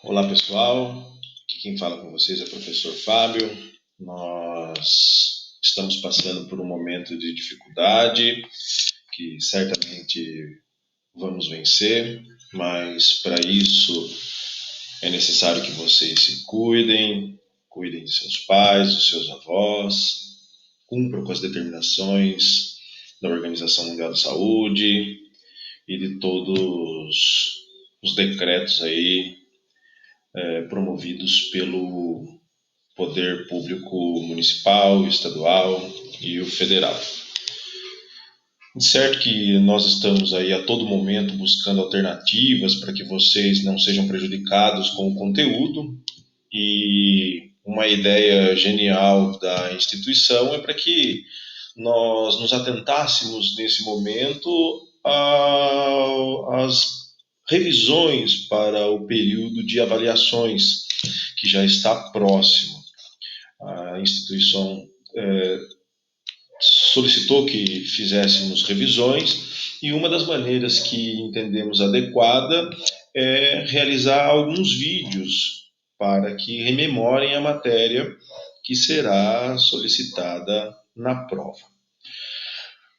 Olá pessoal, aqui quem fala com vocês é o professor Fábio. Nós estamos passando por um momento de dificuldade que certamente vamos vencer, mas para isso é necessário que vocês se cuidem, cuidem de seus pais, dos seus avós, cumpram com as determinações da Organização Mundial da Saúde e de todos os decretos aí promovidos pelo poder público municipal, estadual e o federal. Certo que nós estamos aí a todo momento buscando alternativas para que vocês não sejam prejudicados com o conteúdo, e uma ideia genial da instituição é para que nós nos atentássemos nesse momento às revisões para o período de avaliações que já está próximo. A instituição solicitou que fizéssemos revisões, e uma das maneiras que entendemos adequada é realizar alguns vídeos para que rememorem a matéria que será solicitada na prova.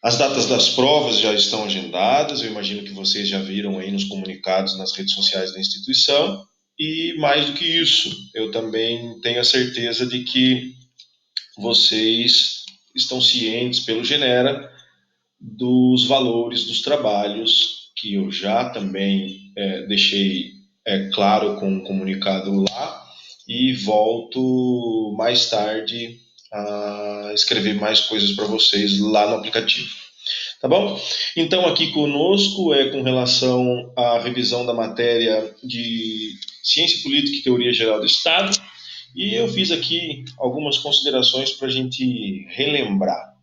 As datas das provas já estão agendadas, eu imagino que vocês já viram aí nos comunicados nas redes sociais da instituição, e mais do que isso, eu também tenho a certeza de que vocês estão cientes pelo Genera dos valores dos trabalhos, que eu já também deixei claro com um comunicado lá, e volto mais tarde a escrever mais coisas para vocês lá no aplicativo. Tá bom? Então, aqui conosco é com relação à revisão da matéria de Ciência Política e Teoria Geral do Estado, e eu fiz aqui algumas considerações para a gente relembrar.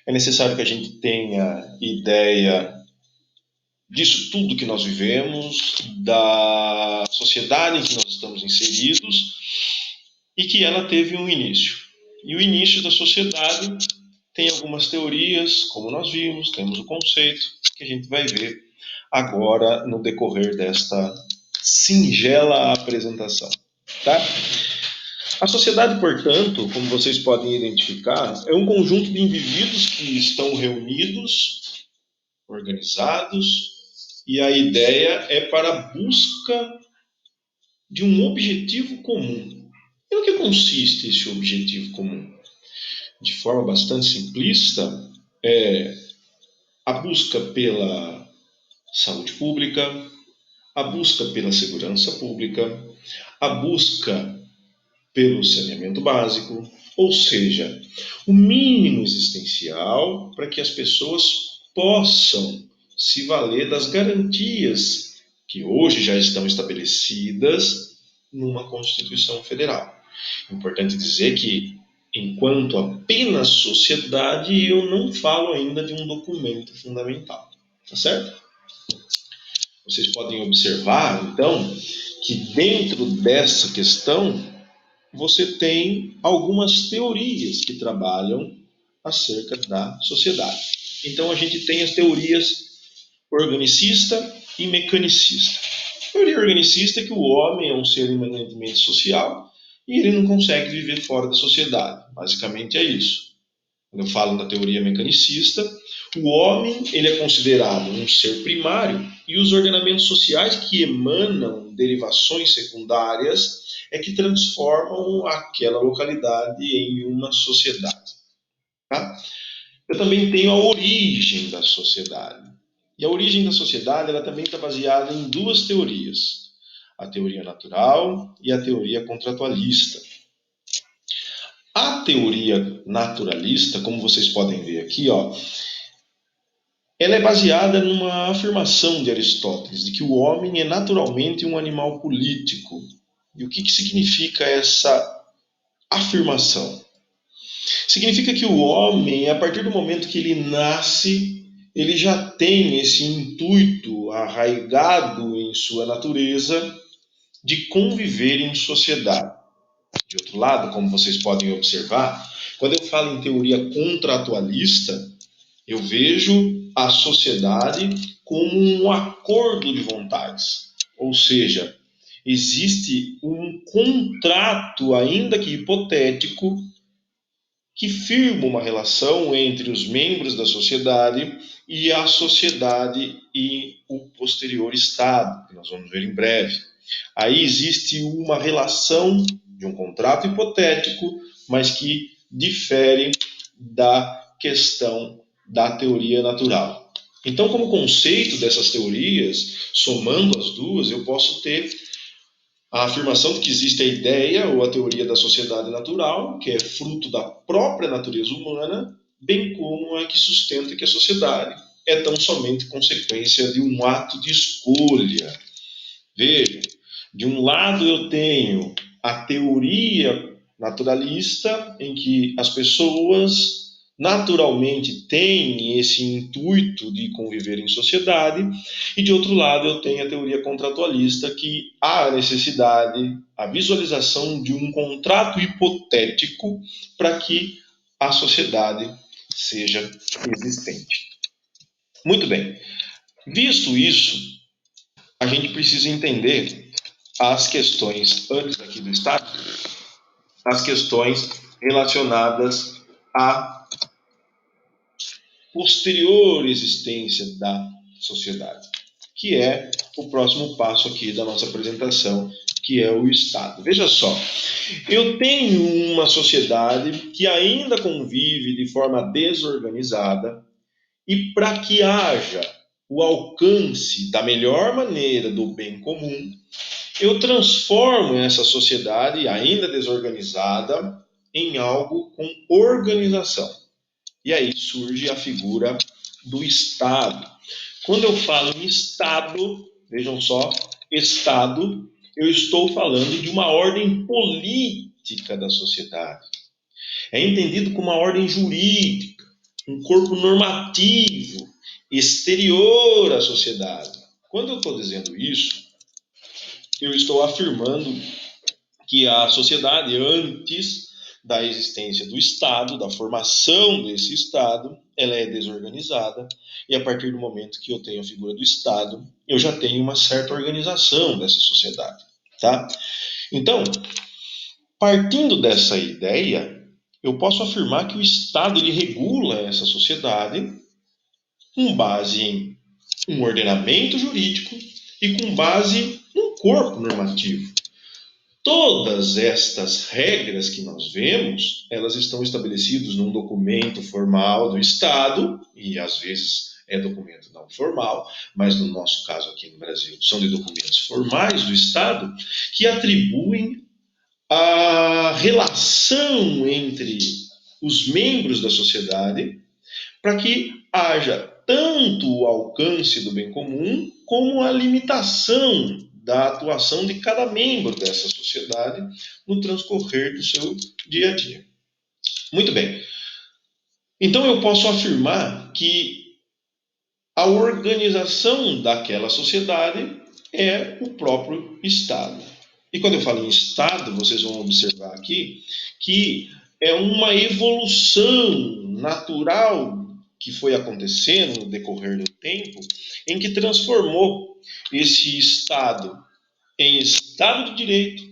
É necessário que a gente tenha ideia disso tudo que nós vivemos, da sociedade em que nós estamos inseridos, e que ela teve um início. E o início da sociedade tem algumas teorias, como nós vimos, temos o conceito, que a gente vai ver agora no decorrer desta singela apresentação. Tá? A sociedade, portanto, como vocês podem identificar, é um conjunto de indivíduos que estão reunidos, organizados, e a ideia é para a busca de um objetivo comum. E no que consiste esse objetivo comum? De forma bastante simplista, é a busca pela saúde pública, a busca pela segurança pública, a busca pelo saneamento básico, ou seja, o mínimo existencial para que as pessoas possam se valer das garantias que hoje já estão estabelecidas numa Constituição Federal. Importante dizer que, enquanto apenas sociedade, eu não falo ainda de um documento fundamental, tá certo? Vocês podem observar, então, que dentro dessa questão você tem algumas teorias que trabalham acerca da sociedade. Então a gente tem as teorias organicista e mecanicista. A teoria organicista é que o homem é um ser eminentemente social e ele não consegue viver fora da sociedade. Basicamente é isso. Quando eu falo da teoria mecanicista, o homem ele é considerado um ser primário, e os ordenamentos sociais que emanam derivações secundárias é que transformam aquela localidade em uma sociedade. Tá? Eu também tenho a origem da sociedade. E a origem da sociedade ela também está baseada em duas teorias: a teoria natural e a teoria contratualista. A teoria naturalista, como vocês podem ver aqui, ela é baseada numa afirmação de Aristóteles, de que o homem é naturalmente um animal político. E o que significa essa afirmação? Significa que o homem, a partir do momento que ele nasce, ele já tem esse intuito arraigado em sua natureza de conviver em sociedade. De outro lado, como vocês podem observar, quando eu falo em teoria contratualista, eu vejo a sociedade como um acordo de vontades. Ou seja, Existe um contrato, ainda que hipotético, que firma uma relação entre os membros da sociedade e a sociedade e o posterior Estado, que nós vamos ver em breve. Aí existe uma relação de um contrato hipotético, mas que difere da questão da teoria natural. Então, como conceito dessas teorias, somando as duas, eu posso ter a afirmação de que existe a ideia ou a teoria da sociedade natural, que é fruto da própria natureza humana, bem como a que sustenta que a sociedade é tão somente consequência de um ato de escolha. Veja, de um lado eu tenho a teoria naturalista, em que as pessoas naturalmente têm esse intuito de conviver em sociedade, e de outro lado eu tenho a teoria contratualista, que há a necessidade, a visualização de um contrato hipotético para que a sociedade seja existente. Muito bem, visto isso, a gente precisa entender as questões, antes aqui do Estado, as questões relacionadas à posterior existência da sociedade, que é o próximo passo aqui da nossa apresentação, que é o Estado. Veja só, eu tenho uma sociedade que ainda convive de forma desorganizada, e para que haja o alcance da melhor maneira do bem comum, eu transformo essa sociedade ainda desorganizada em algo com organização. E aí surge a figura do Estado. Quando eu falo em Estado, vejam só, Estado, eu estou falando de uma ordem política da sociedade. É entendido como uma ordem jurídica, um corpo normativo, exterior à sociedade. Quando eu estou dizendo isso, eu estou afirmando que a sociedade, antes da existência do Estado, da formação desse Estado, ela é desorganizada, e a partir do momento que eu tenho a figura do Estado, eu já tenho uma certa organização dessa sociedade, tá? Então, partindo dessa ideia, eu posso afirmar que o Estado ele regula essa sociedade com base em um ordenamento jurídico e com base num corpo normativo. Todas estas regras que nós vemos, elas estão estabelecidas num documento formal do Estado, e às vezes é documento não formal, mas no nosso caso aqui no Brasil são de documentos formais do Estado, que atribuem a relação entre os membros da sociedade para que haja tanto o alcance do bem comum como a limitação da atuação de cada membro dessa sociedade no transcorrer do seu dia a dia. Muito bem. Então eu posso afirmar que a organização daquela sociedade é o próprio Estado. E quando eu falo em Estado, vocês vão observar aqui que é uma evolução natural que foi acontecendo no decorrer do tempo, em que transformou esse Estado em Estado de Direito,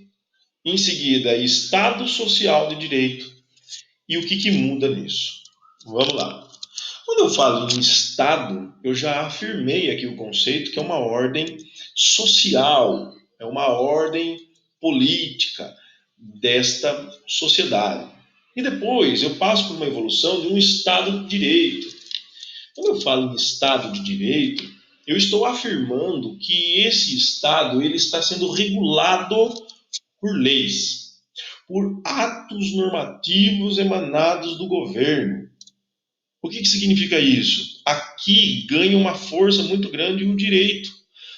em seguida Estado Social de Direito. E o que muda nisso? Vamos lá. Quando eu falo em Estado, eu já afirmei aqui o conceito que é uma ordem social, é uma ordem política desta sociedade. E depois eu passo por uma evolução de um Estado de Direito. Quando eu falo em Estado de Direito, eu estou afirmando que esse Estado ele está sendo regulado por leis, por atos normativos emanados do governo. O que significa isso? Aqui ganha uma força muito grande o direito.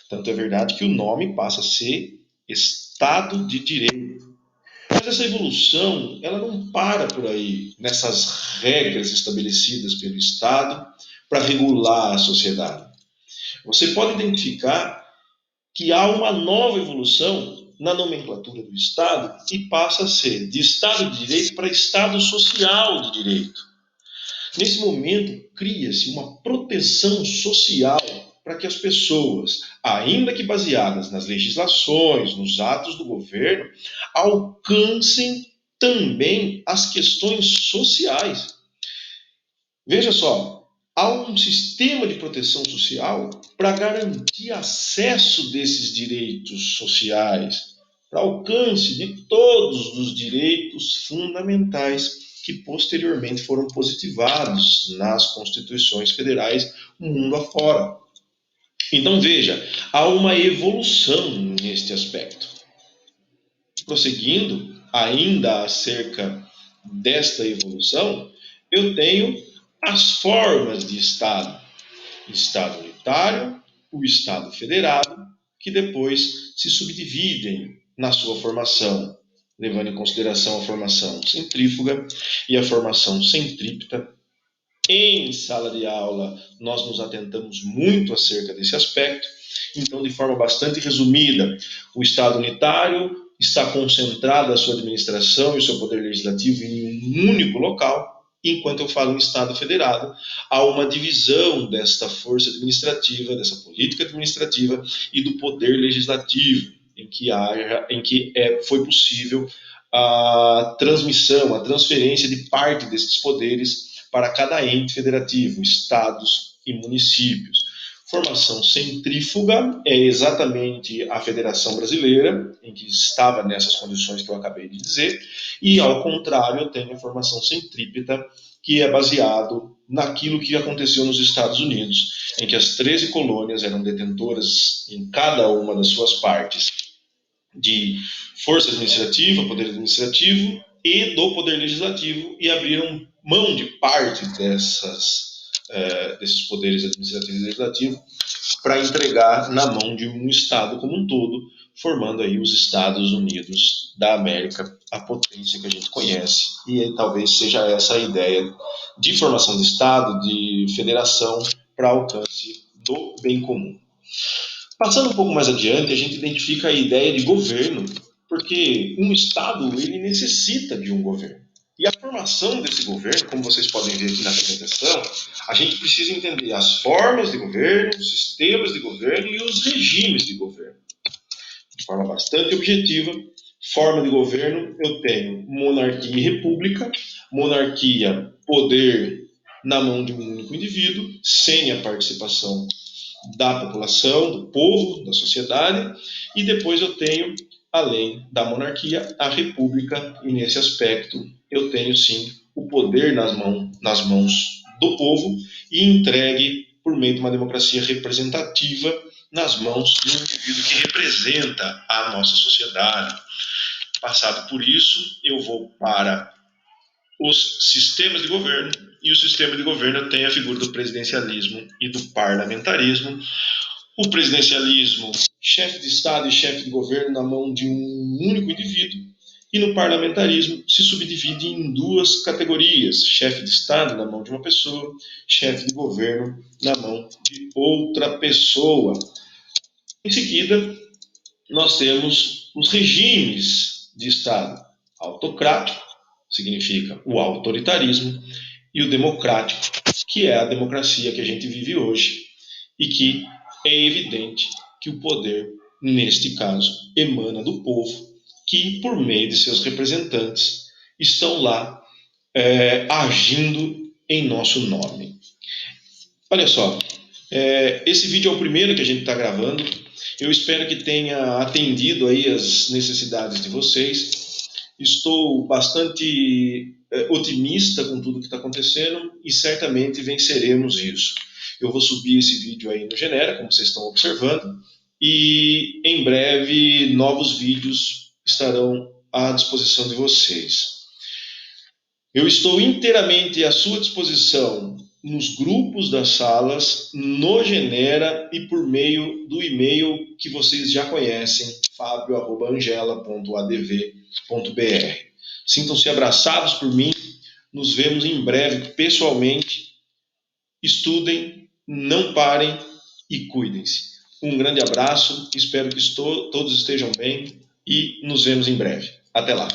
Tanto é verdade que o nome passa a ser Estado de Direito. Mas essa evolução, ela não para por aí, nessas regras estabelecidas pelo Estado para regular a sociedade. Você pode identificar que há uma nova evolução na nomenclatura do Estado e passa a ser de Estado de Direito para Estado Social de Direito. Nesse momento, cria-se uma proteção social para que as pessoas, ainda que baseadas nas legislações, nos atos do governo, alcancem também as questões sociais. Veja só, há um sistema de proteção social para garantir acesso desses direitos sociais, para alcance de todos os direitos fundamentais que posteriormente foram positivados nas constituições federais mundo afora. Então veja, há uma evolução neste aspecto. Prosseguindo, ainda acerca desta evolução, eu tenho as formas de Estado. Estado unitário, o Estado federado, que depois se subdividem na sua formação, levando em consideração a formação centrífuga e a formação centrípeta. Em sala de aula, nós nos atentamos muito acerca desse aspecto. Então, de forma bastante resumida, o Estado unitário está concentrado a sua administração e o seu poder legislativo em um único local, enquanto eu falo em Estado federado, há uma divisão desta força administrativa, dessa política administrativa e do poder legislativo, em que foi possível a transmissão, a transferência de parte desses poderes para cada ente federativo, estados e municípios. Formação centrífuga é exatamente a Federação Brasileira, em que estava nessas condições que eu acabei de dizer, e ao contrário, eu tenho a formação centrípeta, que é baseado naquilo que aconteceu nos Estados Unidos, em que as 13 colônias eram detentoras em cada uma das suas partes de força administrativa, poder administrativo e do poder legislativo, e abriram mão de parte desses poderes administrativo e legislativo para entregar na mão de um Estado como um todo, formando aí os Estados Unidos da América, a potência que a gente conhece, e talvez seja essa a ideia de formação de Estado, de federação, para alcance do bem comum. Passando um pouco mais adiante, a gente identifica a ideia de governo, porque um Estado ele necessita de um governo. E a formação desse governo, como vocês podem ver aqui na apresentação, a gente precisa entender as formas de governo, os sistemas de governo e os regimes de governo. De forma bastante objetiva, forma de governo, eu tenho monarquia e república. Monarquia, poder na mão de um único indivíduo, sem a participação da população, do povo, da sociedade, e depois eu tenho, além da monarquia, a república, e nesse aspecto eu tenho sim o poder nas mãos do povo e entregue por meio de uma democracia representativa nas mãos de um indivíduo que representa a nossa sociedade. Passado por isso, eu vou para os sistemas de governo, e o sistema de governo tem a figura do presidencialismo e do parlamentarismo. O presidencialismo, chefe de Estado e chefe de governo na mão de um único indivíduo, e no parlamentarismo se subdivide em duas categorias: chefe de Estado na mão de uma pessoa, chefe de governo na mão de outra pessoa. Em seguida, nós temos os regimes de Estado: autocrático, significa o autoritarismo, e o democrático, que é a democracia que a gente vive hoje, e que é evidente que o poder, neste caso, emana do povo, que, por meio de seus representantes, estão lá agindo em nosso nome. Olha só, esse vídeo é o primeiro que a gente está gravando. Eu espero que tenha atendido aí as necessidades de vocês. Estou bastante otimista com tudo que está acontecendo e certamente venceremos isso. Eu vou subir esse vídeo aí no Genera, como vocês estão observando, e em breve novos vídeos estarão à disposição de vocês. Eu estou inteiramente à sua disposição nos grupos das salas, no Genera e por meio do e-mail que vocês já conhecem, fabio@angela.adv.br. Sintam-se abraçados por mim, nos vemos em breve pessoalmente. Estudem, não parem e cuidem-se. Um grande abraço, espero que todos estejam bem e nos vemos em breve. Até lá!